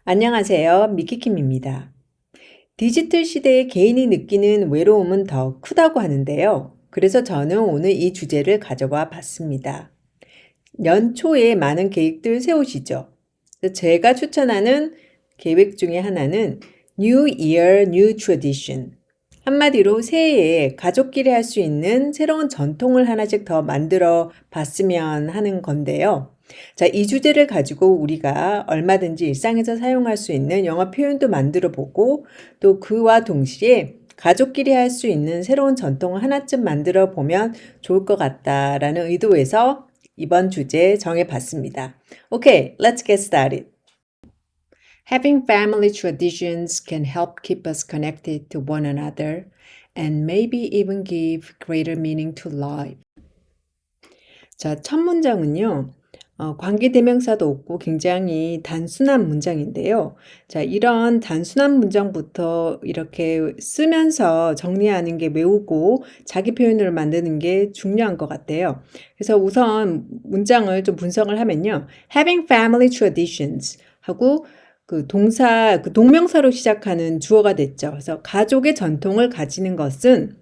안녕하세요. 미키킴입니다. 디지털 시대의 개인이 느끼는 외로움은 더 크다고 하는데요. 그래서 저는 오늘 이 주제를 가져와 봤습니다. 연초에 많은 계획들 세우시죠? 제가 추천하는 계획 중에 하나는 New Year, New Tradition. 한마디로 새해에 가족끼리 할 수 있는 새로운 전통을 하나씩 더 만들어 봤으면 하는 건데요. 자, 이 주제를 가지고 우리가 얼마든지 일상에서 사용할 수 있는 영어 표현도 만들어 보고 또 그와 동시에 가족끼리 할 수 있는 새로운 전통을 하나쯤 만들어 보면 좋을 것 같다라는 의도에서 이번 주제 정해봤습니다. Okay, let's get started. Having family traditions can help keep us connected to one another and maybe even give greater meaning to life. 자, 첫 문장은요. 관계대명사도 없고 굉장히 단순한 문장인데요. 자, 이런 단순한 문장부터 이렇게 쓰면서 정리하는 게 외우고 자기 표현을 만드는 게 중요한 것 같아요. 그래서 우선 문장을 좀 분석을 하면요. Having family traditions 하고 그 동사, 그 동명사로 시작하는 주어가 됐죠. 그래서 가족의 전통을 가지는 것은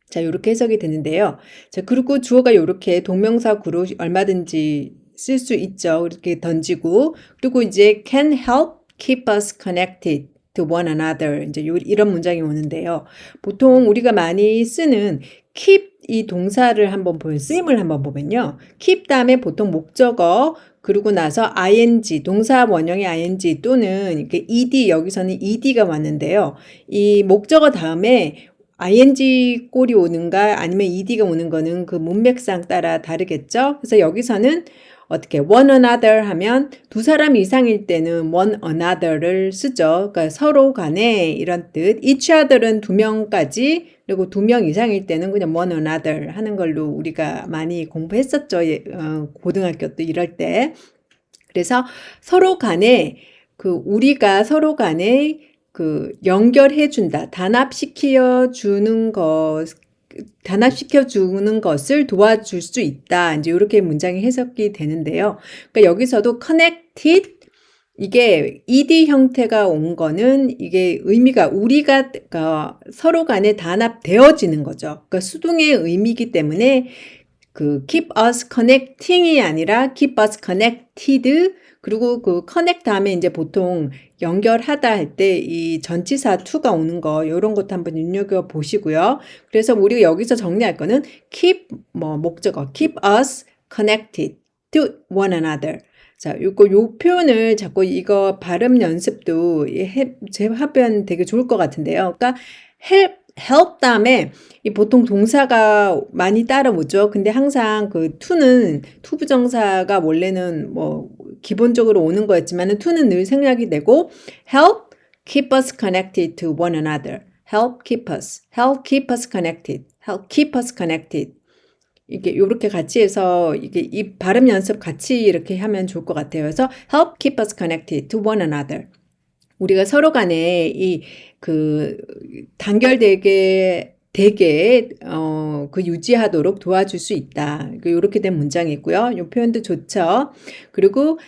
자, 요렇게 해석이 되는데요. 자, 그리고 주어가 요렇게 동명사 구로 얼마든지 쓸 수 있죠. 이렇게 던지고. 그리고 이제 can help keep us connected to one another. 이제 이런 문장이 오는데요. 보통 우리가 많이 쓰는 keep 이 동사를 한번 쓰임을 한번 보면요. keep 다음에 보통 목적어, 그리고 나서 ing, 동사 원형의 ing 또는 이렇게 ed, 여기서는 ed가 왔는데요. 이 목적어 다음에 ing 꼴이 오는가 아니면 ed가 오는 거는 그 문맥상 따라 다르겠죠. 그래서 여기서는 어떻게 one another 하면 두 사람 이상일 때는 one another를 쓰죠. 그러니까 서로 간에 이런 뜻. each other은 두 명까지, 그리고 두 명 이상일 때는 그냥 one another 하는 걸로 우리가 많이 공부했었죠. 고등학교 때 이럴 때. 그래서 서로 간에 우리가 서로 간에 연결해 준다. 단합시켜 주는 것을 도와줄 수 있다. 이제 이렇게 문장이 해석이 되는데요. 그러니까 여기서도 connected, 이게 ed 형태가 온 거는 이게 의미가 우리가 서로 간에 단합되어지는 거죠. 그러니까 수동의 의미이기 때문에 keep us connecting이 아니라 keep us connected, 그리고 connect 다음에 이제 보통 연결하다 할 때 이 전치사 to가 오는 거, 요런 것도 한번 눈여겨 보시고요. 그래서 우리가 여기서 정리할 거는 keep, 목적어, keep us connected to one another. 자, 요 표현을 자꾸 이거 발음 연습도 하면 되게 좋을 것 같은데요. 그러니까 help 다음에 이 보통 동사가 많이 따라오죠. 근데 항상 to는 투부정사가 원래는 기본적으로 오는 거였지만은 to는 늘 생략이 되고 help keep us connected to one another. help keep us connected. help keep us connected. 이게 요렇게 같이 해서 이게 이 발음 연습 같이 이렇게 하면 좋을 것 같아요. 그래서 help keep us connected to one another. 우리가 서로 간에 단결되게 유지하도록 도와줄 수 있다. 이렇게 된 문장이고요. 이 표현도 좋죠. 그리고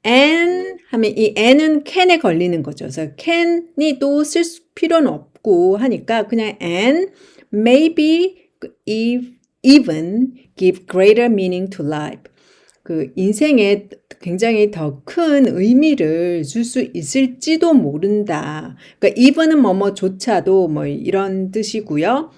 and 하면 이 and은 can에 걸리는 거죠. 그래서 can이 또 쓸 필요는 없고 하니까 그냥 and maybe even give greater meaning to life. 인생에 굉장히 더 큰 의미를 줄 수 있을지도 모른다. 그러니까 even은 뭐뭐조차도 이런 뜻이고요.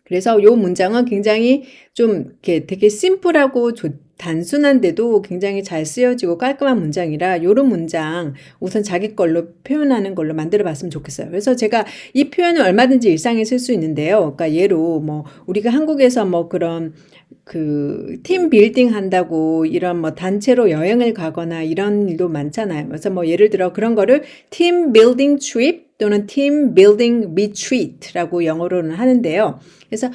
그래서 요 문장은 굉장히 좀 이렇게 되게 심플하고 단순한데도 굉장히 잘 쓰여지고 깔끔한 문장이라 요런 문장 우선 자기 걸로 표현하는 걸로 만들어 봤으면 좋겠어요. 그래서 제가 이 표현을 얼마든지 일상에 쓸 수 있는데요. 그러니까 예로 우리가 한국에서 그런 팀 빌딩 한다고 이런 단체로 여행을 가거나 이런 일도 많잖아요. 그래서 예를 들어 그런 거를 팀 빌딩 트립 또는 팀 빌딩 리트리트라고 영어로는 하는데요. 그래서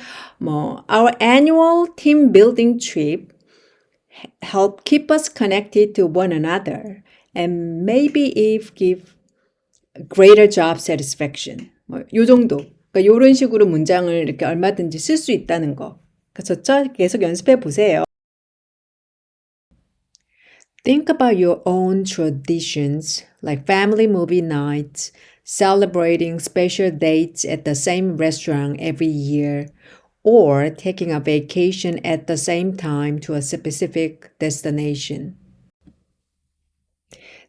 our annual team building trip help keep us connected to one another and maybe if give greater job satisfaction. 요 정도. 그러니까 요런 식으로 문장을 이렇게 얼마든지 쓸 수 있다는 거. 그렇죠? 계속 연습해 보세요. Think about your own traditions, like family movie nights, celebrating special dates at the same restaurant every year, or taking a vacation at the same time to a specific destination.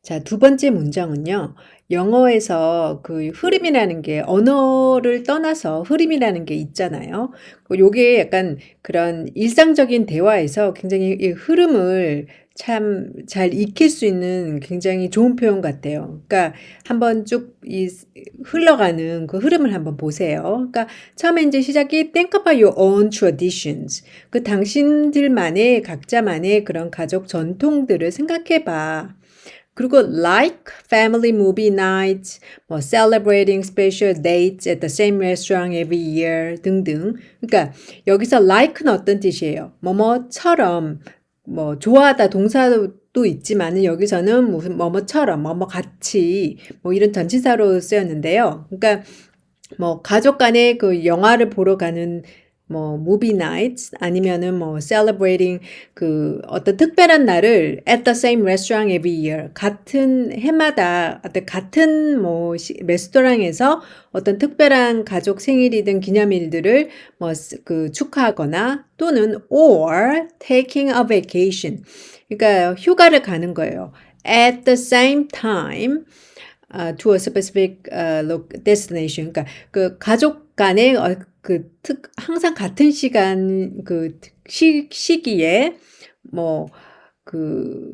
자, 두 번째 문장은요. 영어에서 그 흐름이라는 게 언어를 떠나서 흐름이라는 게 있잖아요. 요게 약간 그런 일상적인 대화에서 굉장히 이 흐름을 참 잘 익힐 수 있는 굉장히 좋은 표현 같아요. 그러니까 한번 쭉 이 흘러가는 그 흐름을 한번 보세요. 그러니까 처음에 이제 시작이 Think about your own traditions. 그 당신들만의 각자만의 그런 가족 전통들을 생각해 봐. 그리고 like family movie nights, 뭐 celebrating special dates at the same restaurant every year 등등. 그러니까 여기서 like는 어떤 뜻이에요? 뭐뭐처럼 뭐 좋아하다 동사도 있지만은 여기서는 무슨 뭐뭐처럼 뭐뭐 같이 뭐 이런 전치사로 쓰였는데요. 그러니까 뭐 가족 간에 그 영화를 보러 가는 뭐 movie nights 아니면은 뭐 celebrating 그 어떤 특별한 날을 at the same restaurant every year 같은 해마다 어떤 같은 뭐 레스토랑에서 어떤 특별한 가족 생일이든 기념일들을 뭐 그 축하하거나 또는 or taking a vacation 그러니까 휴가를 가는 거예요. at the same time to a specific destination. 그러니까 그 가족 간의 항상 같은 시간 시기에 뭐 그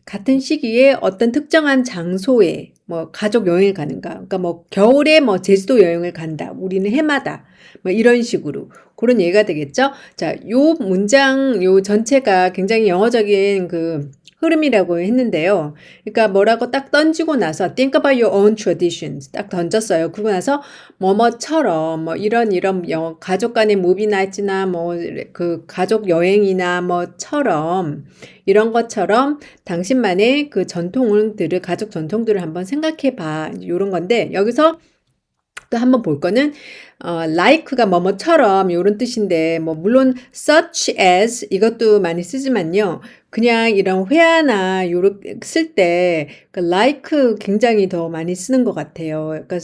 같은 시기에 어떤 특정한 장소에 뭐 가족 여행을 가는가. 그러니까 뭐 겨울에 뭐 제주도 여행을 간다. 우리는 해마다 뭐 이런 식으로 그런 예가 되겠죠. 자, 요 문장 요 전체가 굉장히 영어적인 그 흐름이라고 했는데요. 그러니까 뭐라고 딱 던지고 나서 think about your own traditions 딱 던졌어요. 그러고 나서 뭐뭐처럼 뭐 이런 가족 간의 무비 나이트나 뭐 그 가족 여행이나 뭐처럼 이런 것처럼 당신만의 그 전통들을 가족 전통들을 한번 생각해 봐. 이런 건데 여기서 또 한번 볼 거는 like가 뭐뭐처럼 이런 뜻인데 뭐 물론 such as 이것도 많이 쓰지만요. 그냥 이런 회화나 요렇게 쓸 때 그 like 굉장히 더 많이 쓰는 것 같아요. 약간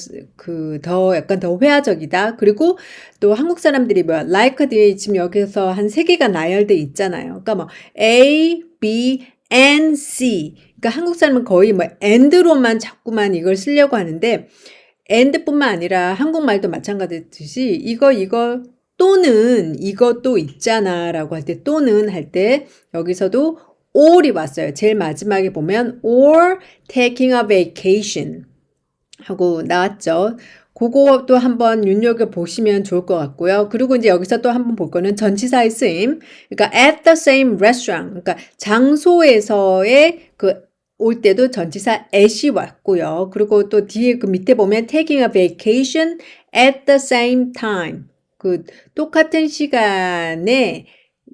약간 더 회화적이다. 그리고 또 한국 사람들이 뭐 like 뒤에 지금 여기서 한 세 개가 나열돼 있잖아요. 그러니까 뭐 A, B, and C. 그러니까 한국 사람은 거의 뭐 and로만 자꾸만 이걸 쓰려고 하는데 and뿐만 아니라 한국말도 마찬가지듯이 이거 또는 이것도 있잖아라고 할 때 또는 할 때 여기서도 or이 왔어요. 제일 마지막에 보면 or taking a vacation 하고 나왔죠. 그것도 한번 눈여겨 보시면 좋을 것 같고요. 그리고 이제 여기서 또 한번 볼 거는 전치사의 쓰임. 그러니까 at the same restaurant. 그러니까 장소에서의 올 때도 전치사 at이 왔고요. 그리고 또 뒤에 그 밑에 보면 taking a vacation at the same time. 똑같은 시간에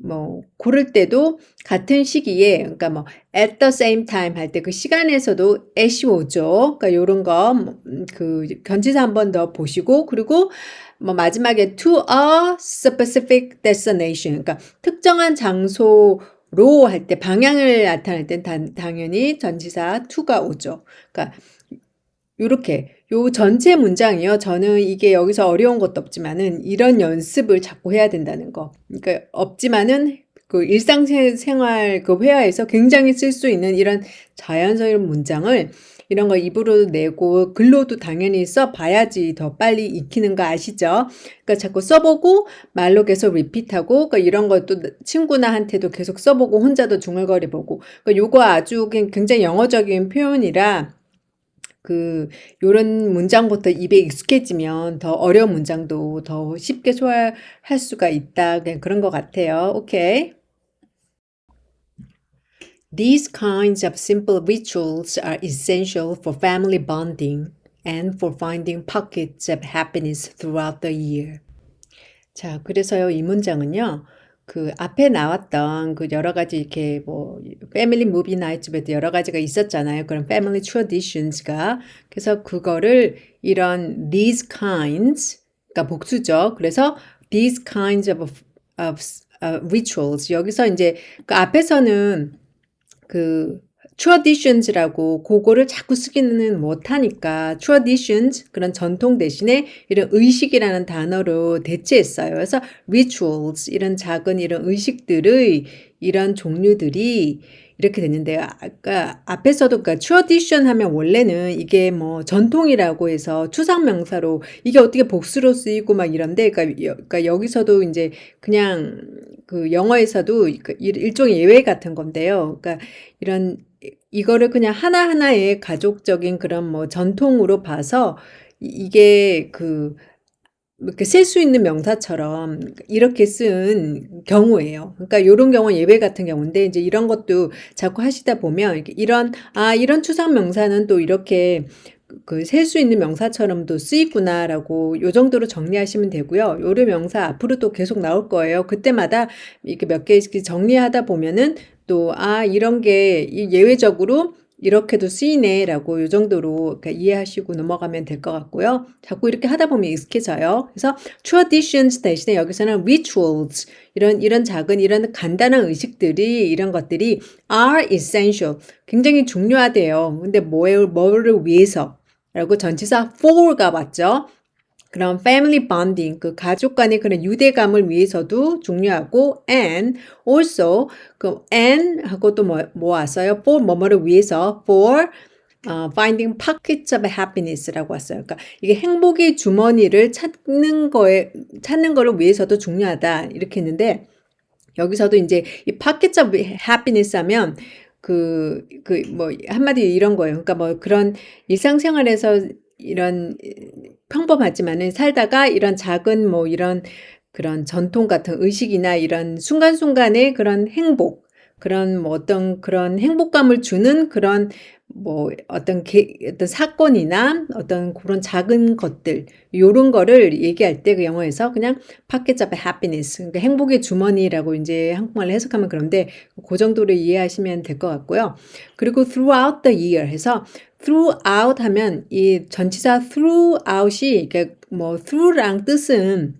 뭐 고를 때도 같은 시기에 그러니까 뭐 at the same time 할 때 그 시간에서도 at이 오죠. 그러니까 요런 거 전치사 한 번 더 보시고 그리고 뭐 마지막에 to a specific destination. 그러니까 특정한 장소로 할 때 방향을 나타낼 땐 당연히 전치사 to가 오죠. 그러니까 요렇게 요 전체 문장이요. 저는 이게 여기서 어려운 것도 없지만은 이런 연습을 자꾸 해야 된다는 거. 그러니까 없지만은 그 일상생활 그 회화에서 굉장히 쓸 수 있는 이런 자연스러운 문장을 이런 거 입으로 내고 글로도 당연히 써봐야지 더 빨리 익히는 거 아시죠? 그러니까 자꾸 써보고 말로 계속 리핏하고 그러니까 이런 것도 친구나한테도 계속 써보고 혼자도 중얼거려보고 그러니까 요거 아주 굉장히 영어적인 표현이라 요런 문장부터 입에 익숙해지면 더 어려운 문장도 더 쉽게 소화할 수가 있다. 그냥 그런 것 같아요. 오케이. These kinds of simple rituals are essential for family bonding and for finding pockets of happiness throughout the year. 자, 그래서요, 이 문장은요, 앞에 나왔던 여러 가지 이렇게 뭐, 패밀리 무비 나이트에도 여러 가지가 있었잖아요. 그런 패밀리 트래디션스가. 그래서 그거를 이런 these kinds가 복수죠. 그래서 these kinds of rituals. 여기서 이제 그 앞에서는 traditions라고 그거를 자꾸 쓰기는 못하니까 traditions 그런 전통 대신에 이런 의식이라는 단어로 대체했어요. 그래서 rituals 이런 작은 이런 의식들의 이런 종류들이 이렇게 됐는데요. 아까 앞에서도 그러니까 tradition 하면 원래는 이게 뭐 전통이라고 해서 추상 명사로 이게 어떻게 복수로 쓰이고 막 이런데 그러니까 여기서도 이제 그냥 그 영어에서도 일종의 예외 같은 건데요. 그러니까 이런 이거를 그냥 하나하나의 가족적인 그런 뭐 전통으로 봐서 이게 그 이렇게 쓸 수 있는 명사처럼 이렇게 쓴 경우예요. 그러니까 요런 경우는 예외 같은 경우인데 이제 이런 것도 자꾸 하시다 보면 이런 추상 명사는 또 이렇게 그 셀 수 있는 명사처럼도 쓰이구나라고 요 정도로 정리하시면 되고요. 요런 명사 앞으로도 계속 나올 거예요. 그때마다 이렇게 몇 개씩 정리하다 보면은 또 이런 게 예외적으로 이렇게도 쓰이네라고 요 정도로 그러니까 이해하시고 넘어가면 될 것 같고요. 자꾸 이렇게 하다 보면 익숙해져요. 그래서 traditions 대신에 여기서는 rituals 이런 작은 이런 간단한 의식들이 이런 것들이 are essential 굉장히 중요하대요. 근데 뭐를 위해서? 라고 전치사 for가 왔죠. 그런 family bonding, 그 가족 간의 그런 유대감을 위해서도 중요하고 and also and 하고 또 뭐 왔어요? for 뭐뭐를 위해서 for finding pockets of happiness라고 왔어요. 그러니까 이게 행복의 주머니를 찾는 거를 위해서도 중요하다 이렇게 했는데 여기서도 이제 이 pockets of happiness 하면 뭐 한마디로 이런 거예요. 그러니까 뭐 그런 일상생활에서 이런 평범하지만은 살다가 이런 작은 뭐 이런 그런 전통 같은 의식이나 이런 순간순간의 그런 행복, 그런 뭐 어떤 그런 행복감을 주는 그런 뭐 어떤 사건이나 어떤 그런 작은 것들, 요런 거를 얘기할 때 그 영어에서 그냥 pockets of happiness, 그러니까 행복의 주머니라고 이제 한국말로 해석하면 그런데 그 정도로 이해하시면 될 것 같고요. 그리고 throughout the year 해서 throughout 하면 이 전치사 throughout이 그러니까 뭐 through랑 뜻은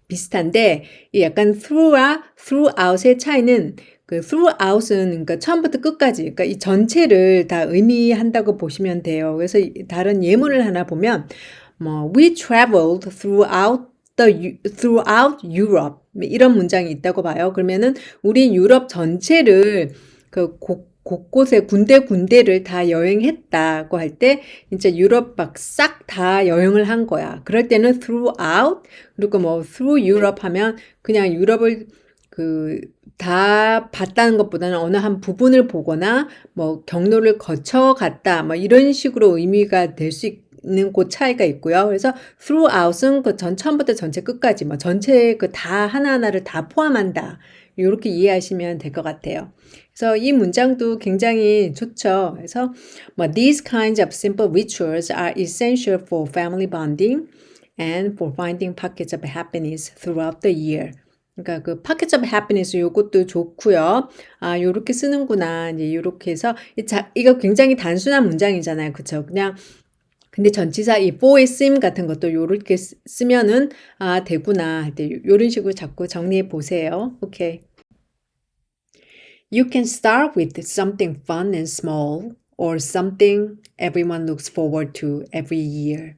비슷한데 이 약간 throughout의 차이는 그 throughout은 그러니까 처음부터 끝까지 그러니까 이 전체를 다 의미한다고 보시면 돼요. 그래서 다른 예문을 하나 보면 뭐 we traveled throughout Europe 이런 문장이 있다고 봐요. 그러면은 우리 유럽 전체를 그 곳곳에 군데군데를 다 여행했다고 할 때 진짜 유럽 막 싹 다 여행을 한 거야. 그럴 때는 throughout 그리고 뭐 through Europe 하면 그냥 유럽을 다 봤다는 것보다는 어느 한 부분을 보거나 뭐 경로를 거쳐 갔다 뭐 이런 식으로 의미가 될 수 있는 그 차이가 있고요. 그래서 throughout은 그 처음부터 전체 끝까지 뭐 전체 그 다 하나하나를 다 포함한다. 이렇게 이해하시면 될 것 같아요. 그래서 이 문장도 굉장히 좋죠. 그래서 뭐 these kinds of simple rituals are essential for family bonding and for finding pockets of happiness throughout the year. 그러니까 그 pockets of happiness 요것도 좋고요. 요렇게 쓰는구나. 이제 요렇게 해서 이거 굉장히 단순한 문장이잖아요. 그쵸? 그냥 근데 전치사 이 for seem 같은 것도 요렇게 쓰면은 되구나 할 때 요런 식으로 자꾸 정리해 보세요. 오케이. You can start with something fun and small or something everyone looks forward to every year.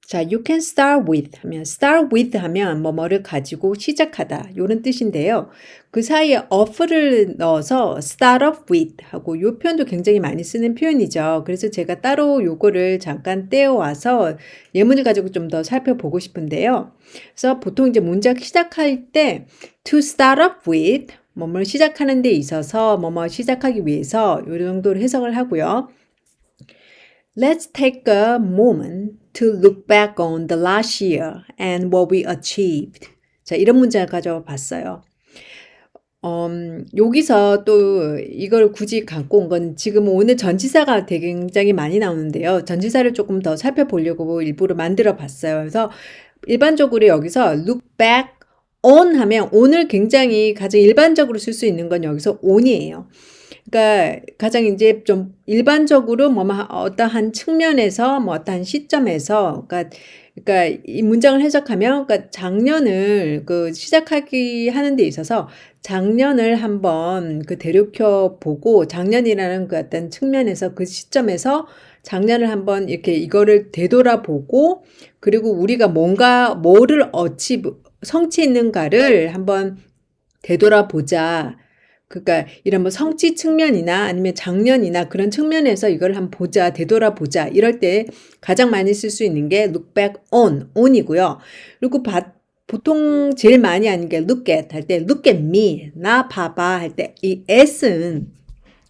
자, you can start with 하면 뭐뭐를 가지고 시작하다 요런 뜻인데요. 그 사이에 of를 넣어서 start off with 하고 요 표현도 굉장히 많이 쓰는 표현이죠. 그래서 제가 따로 요거를 잠깐 떼어와서 예문을 가지고 좀 더 살펴보고 싶은데요. 그래서 보통 이제 문장 시작할 때 to start off with 뭐뭐 시작하는 데 있어서 뭐뭐 시작하기 위해서 요 정도로 해석을 하고요. Let's take a moment to look back on the last year and what we achieved. 자, 이런 문장을 가져와 봤어요. 여기서 또 이걸 굳이 갖고 온 건 지금 오늘 전치사가 굉장히 많이 나오는데요. 전치사를 조금 더 살펴보려고 일부러 만들어 봤어요. 그래서 일반적으로 여기서 look back on 하면 on을 굉장히 가장 일반적으로 쓸 수 있는 건 여기서 on이에요. 그러니까 가장 이제 좀 일반적으로 뭐 어떠한 측면에서 뭐 어떠한 시점에서 그러니까 이 문장을 해석하면 그러니까 작년을 그 시작하기 하는 데 있어서 작년을 한번 그 되돌켜 보고 작년이라는 그 어떤 측면에서 그 시점에서 작년을 한번 이렇게 이거를 되돌아보고 그리고 우리가 뭔가 뭐를 성취했는가를 한번 되돌아보자. 그러니까 이런 뭐 성취 측면이나 아니면 작년이나 그런 측면에서 이걸 한번 보자, 되돌아보자. 이럴 때 가장 많이 쓸 수 있는 게 look back on이고요. 그리고 보통 제일 많이 하는 게 look at 할 때 look at me, 나 봐봐 할 때 이 at은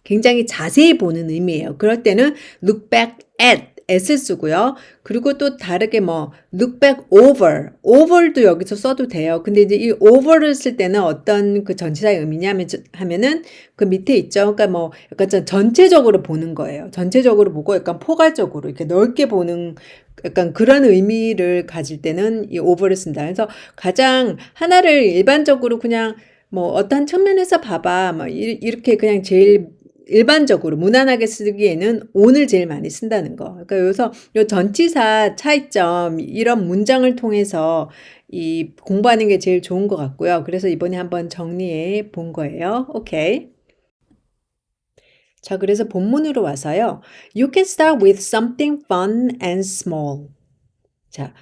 굉장히 자세히 보는 의미예요. 그럴 때는 look back at을 쓰고요. 그리고 또 다르게 뭐 look back over도 여기서 써도 돼요. 근데 이제 이 over를 쓸 때는 어떤 그 전치사의 의미냐 하면은 그 밑에 있죠. 그러니까 뭐 약간 전체적으로 보는 거예요. 전체적으로 보고 약간 포괄적으로 이렇게 넓게 보는 약간 그런 의미를 가질 때는 이 over를 쓴다. 그래서 가장 하나를 일반적으로 그냥 뭐 어떤 측면에서 봐봐. 뭐 이렇게 그냥 제일 일반적으로 무난하게 쓰기에는 on을 제일 많이 쓴다는 거. 그러니까 여기서 요 전치사 차이점 이런 문장을 통해서 이 공부하는 게 제일 좋은 것 같고요. 그래서 이번에 한번 정리해 본 거예요. 오케이. 자, 그래서 본문으로 와서요. You can start with something fun and small. 자,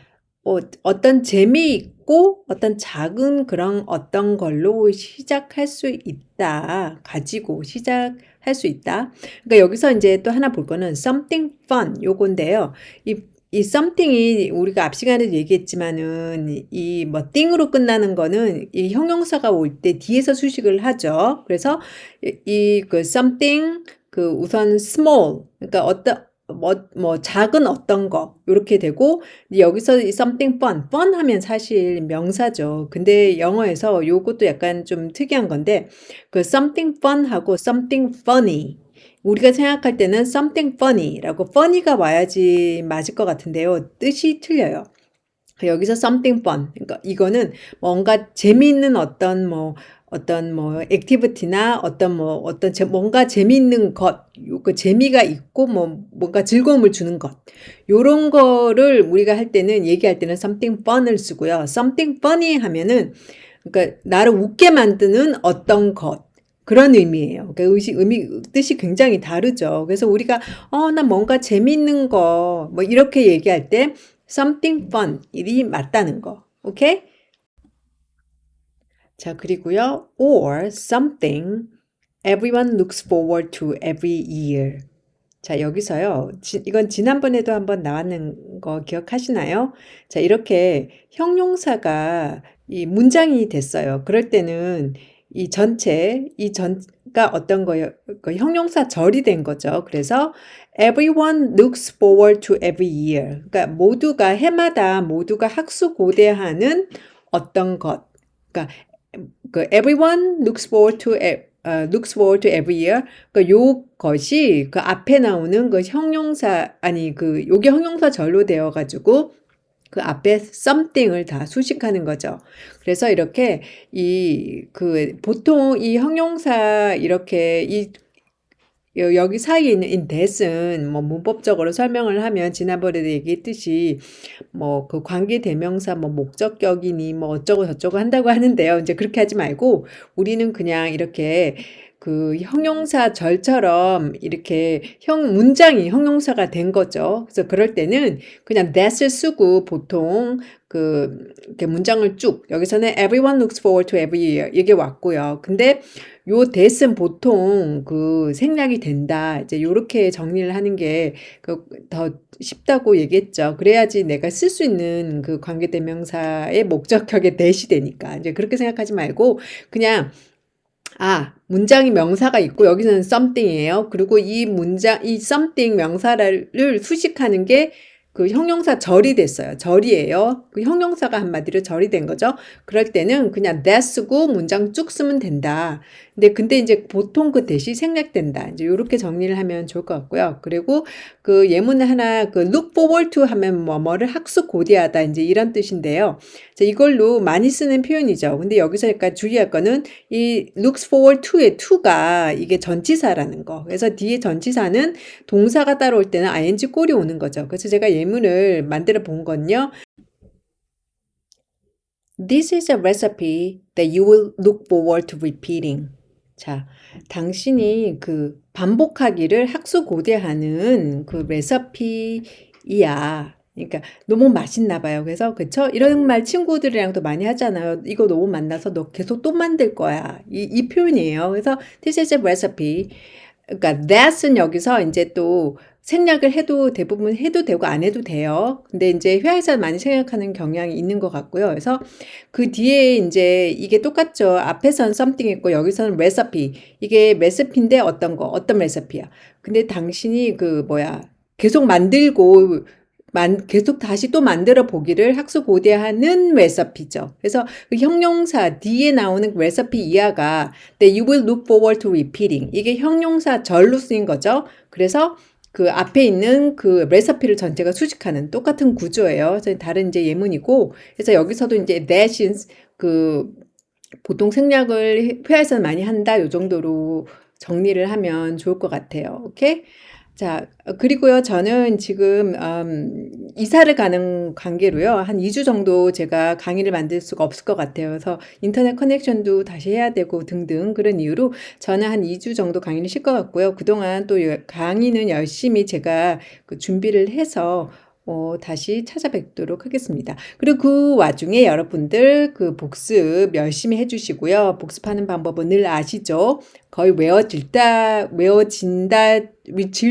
어떤 재미있고 어떤 작은 그런 어떤 걸로 시작할 수 있다. 가지고 시작할 수 있다. 그러니까 여기서 이제 또 하나 볼 거는 something fun 요건데요. 이 something이 우리가 앞 시간에도 얘기했지만은 이 뭐 thing으로 끝나는 거는 이 형용사가 올 때 뒤에서 수식을 하죠. 그래서 그 something 그 우선 small 그러니까 작은 어떤 거 이렇게 되고 여기서 이 something fun 하면 사실 명사죠. 근데 영어에서 요것도 약간 좀 특이한 건데 그 something fun하고 something funny 우리가 생각할 때는 something funny라고 funny가 와야지 맞을 것 같은데요. 뜻이 틀려요. 여기서 something fun. 그러니까 이거는 뭔가 재미있는 어떤 액티비티나 뭔가 재미있는 것, 그 재미가 있고 뭔가 즐거움을 주는 것. 요런 거를 우리가 할 때는 얘기할 때는 something fun을 쓰고요. something funny 하면은 그러니까 나를 웃게 만드는 어떤 것. 그런 의미예요. 그러니까 뜻이 굉장히 다르죠. 그래서 우리가 나 뭔가 재미있는 거 뭐 이렇게 얘기할 때 something fun 이 맞다는 거. 오케이? 자, 그리고요. or something everyone looks forward to every year. 자, 여기서요. 이건 지난번에도 한번 나왔는 거 기억하시나요? 자, 이렇게 형용사가 이 문장이 됐어요. 그럴 때는 이 전가 어떤 거요? 그 형용사 절이 된 거죠. 그래서 everyone looks forward to every year. 그러니까 해마다 모두가 학수고대하는 어떤 것. 그러니까 그 everyone looks forward to every year. 그러니까 요것이 그 앞에 나오는 그 요게 형용사 절로 되어 가지고 그 앞에 something을 다 수식하는 거죠. 그래서 이렇게 보통 이 형용사 이렇게 여기 사이에 있는 in that은 뭐 문법적으로 설명을 하면 지난번에도 얘기했듯이 뭐 그 관계대명사 목적격이니 뭐 어쩌고 저쩌고 한다고 하는데요. 이제 그렇게 하지 말고 우리는 그냥 이렇게 그 형용사절처럼 이렇게 문장이 형용사가 된 거죠. 그래서 그럴 때는 그냥 that을 쓰고 보통 이렇게 문장을 쭉 여기서는 everyone looks forward to every year 이게 왔고요. 근데 요 that은 보통 그 생략이 된다. 이제 요렇게 정리를 하는 게 더 쉽다고 얘기했죠. 그래야지 내가 쓸 수 있는 그 관계대명사의 목적격에 that이 되니까. 이제 그렇게 생각하지 말고 그냥 문장이 명사가 있고 여기서는 something이에요. 그리고 이 something 명사를 수식하는 게 그 형용사 절이 됐어요. 절이에요. 그 형용사가 한마디로 절이 된 거죠. 그럴 때는 그냥 that 쓰고 문장 쭉 쓰면 된다. 근데 이제 보통 그 대시 생략된다. 이제 요렇게 정리를 하면 좋을 것 같고요. 그리고 그 예문 하나 그 look forward to 하면 뭐뭐를 학수 고대하다 이제 이런 뜻인데요. 자, 이걸로 많이 쓰는 표현이죠. 근데 여기서 약간 주의할 거는 이 looks forward to의 to가 이게 전치사라는 거. 그래서 뒤에 전치사는 동사가 따라올 때는 ing 꼴이 오는 거죠. 그래서 제가 예문을 만들어 본 건요. This is a recipe that you will look forward to repeating. 자, 당신이 그 반복하기를 학수고대하는 그 레시피이야. 그러니까 너무 맛있나 봐요. 그래서 그쵸? 이런 말 친구들이랑도 많이 하잖아요. 이거 너무 맛나서 너 계속 또 만들 거야. 이 표현이에요. 그래서 this is a recipe. 그러니까 that은 여기서 이제 또 생략을 해도 대부분 해도 되고 안 해도 돼요. 근데 이제 회화에서 많이 생략하는 경향이 있는 것 같고요. 그래서 그 뒤에 이제 이게 똑같죠. 앞에서는 something 있고 여기서는 recipe. 이게 레시피인데 어떤 레시피야. 근데 당신이 그 뭐야 계속 만들고 계속 다시 또 만들어 보기를 학수고대하는 레시피죠. 그래서 그 형용사 뒤에 나오는 레시피 이하가 that you will look forward to repeating. 이게 형용사 절로 쓰인 거죠. 그래서 그 앞에 있는 그 레시피를 전체가 수식하는 똑같은 구조예요. 다른 이제 예문이고, 그래서 여기서도 이제 that is 그 보통 생략을 회화에서는 많이 한다. 요 정도로 정리를 하면 좋을 것 같아요. 오케이? 자, 그리고요, 저는 지금, 이사를 가는 관계로요, 한 2주 정도 제가 강의를 만들 수가 없을 것 같아요. 그래서 인터넷 커넥션도 다시 해야 되고 등등 그런 이유로 저는 한 2주 정도 강의를 쉴 것 같고요. 그동안 또 강의는 열심히 제가 그 준비를 해서 다시 찾아뵙도록 하겠습니다. 그리고 그 와중에 여러분들 그 복습 열심히 해주시고요. 복습하는 방법은 늘 아시죠? 거의 외워질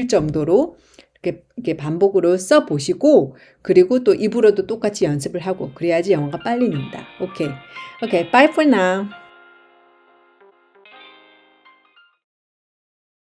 정도로 이렇게 반복으로 써 보시고, 그리고 또 입으로도 똑같이 연습을 하고, 그래야지 영어가 빨리 는다. 오케이. 오케이. Bye for now.